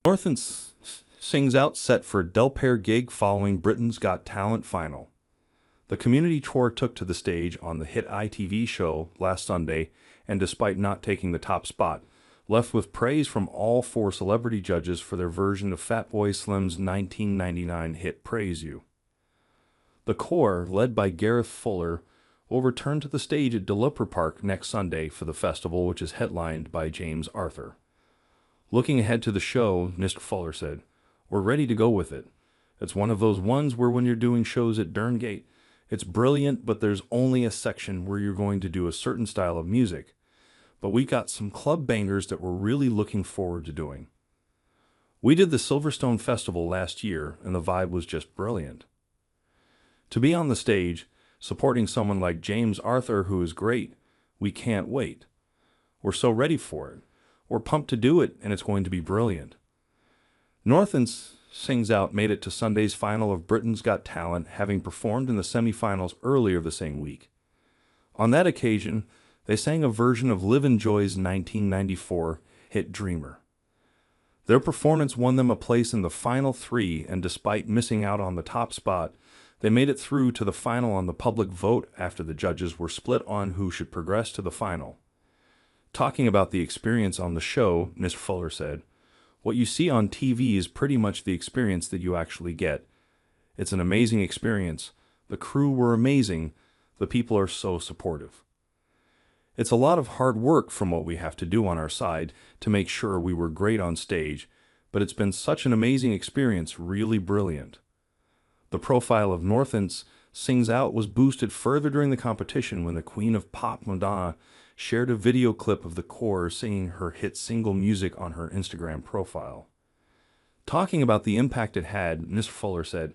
Northants Sings Out set for Delpare gig following Britain's Got Talent final. The community tour took to the stage on the hit ITV show last Sunday, and despite not taking the top spot, left with praise from all four celebrity judges for their version of Fatboy Slim's 1999 hit Praise You. The corps, led by Gareth Fuller, will return to the stage at Delapre Park next Sunday for the festival, which is headlined by James Arthur. Looking ahead to the show, Mr. Fuller said, "We're ready to go with it. It's one of those ones where when you're doing shows at Derngate, it's brilliant, but there's only a section where you're going to do a certain style of music. But we got some club bangers that we're really looking forward to doing. We did the Silverstone Festival last year, and the vibe was just brilliant. To be on the stage, supporting someone like James Arthur, who is great, we can't wait. We're so ready for it. We're pumped to do it, and it's going to be brilliant." Northants Sings Out made it to Sunday's final of Britain's Got Talent, having performed in the semi-finals earlier the same week. On that occasion, they sang a version of Liv and Joy's 1994 hit Dreamer. Their performance won them a place in the final three, and despite missing out on the top spot, they made it through to the final on the public vote after the judges were split on who should progress to the final. Talking about the experience on the show, Mr. Fuller said, "What you see on TV is pretty much the experience that you actually get. It's an amazing experience. The crew were amazing. The people are so supportive. It's a lot of hard work from what we have to do on our side to make sure we were great on stage, but it's been such an amazing experience, really brilliant." The profile of Northants Sings Out was boosted further during the competition when the Queen of Pop, Madonna, shared a video clip of the corps singing her hit single music on her Instagram profile. Talking about the impact it had, Mr. Fuller said,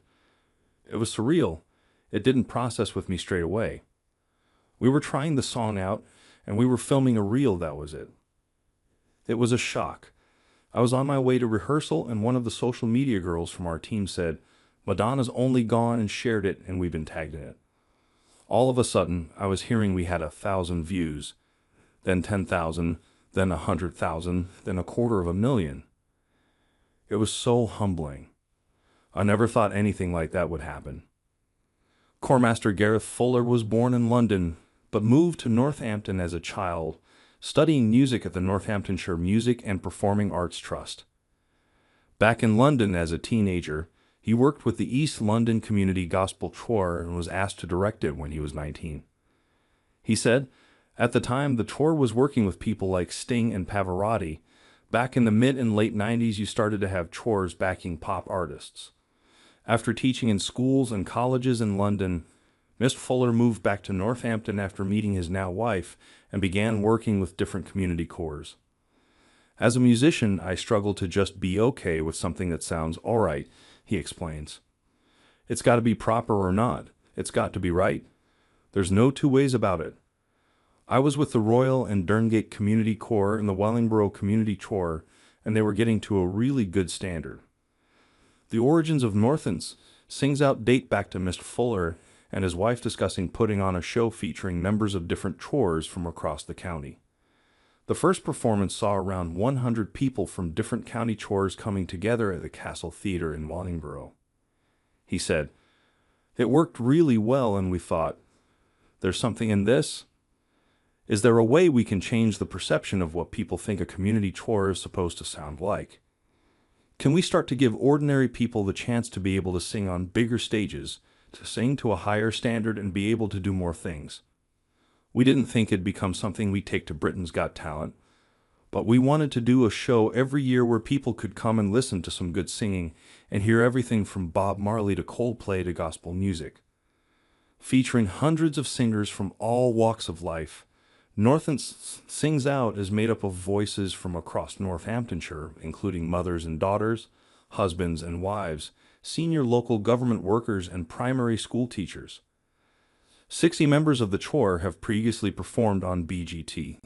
"It was surreal. It didn't process with me straight away. We were trying the song out, and we were filming a reel, that was it. It was a shock. I was on my way to rehearsal, and one of the social media girls from our team said, 'Madonna's only gone,' and shared it, and we've been tagged in it. All of a sudden, I was hearing we had 1,000 views, then 10,000, then 100,000, then 250,000. It was so humbling. I never thought anything like that would happen." Choirmaster Gareth Fuller was born in London, but moved to Northampton as a child, studying music at the Northamptonshire Music and Performing Arts Trust. Back in London as a teenager, he worked with the East London Community Gospel Choir and was asked to direct it when he was 19. He said, "At the time, the tour was working with people like Sting and Pavarotti. Back in the mid and late 90s, you started to have tours backing pop artists. After teaching in schools and colleges in London, Mr. Fuller moved back to Northampton after meeting his now wife and began working with different community choirs. As a musician, I struggle to just be okay with something that sounds all right," he explains. "It's got to be proper or not. It's got to be right. There's no two ways about it. I was with the Royal and Derngate Community Corps and the Wellingborough Community Choir, and they were getting to a really good standard." The origins of Northants Sings Out date back to Mr. Fuller and his wife discussing putting on a show featuring members of different choirs from across the county. The first performance saw around 100 people from different county choirs coming together at the Castle Theatre in Wellingborough. He said, "It worked really well, and we thought, there's something in this. Is there a way we can change the perception of what people think a community choir is supposed to sound like? Can we start to give ordinary people the chance to be able to sing on bigger stages, to sing to a higher standard and be able to do more things? We didn't think it'd become something we'd take to Britain's Got Talent, but we wanted to do a show every year where people could come and listen to some good singing and hear everything from Bob Marley to Coldplay to gospel music. Featuring hundreds of singers from all walks of life, Northants Sings Out is made up of voices from across Northamptonshire, including mothers and daughters, husbands and wives, senior local government workers, and primary school teachers. 60 members of the choir have previously performed on BGT.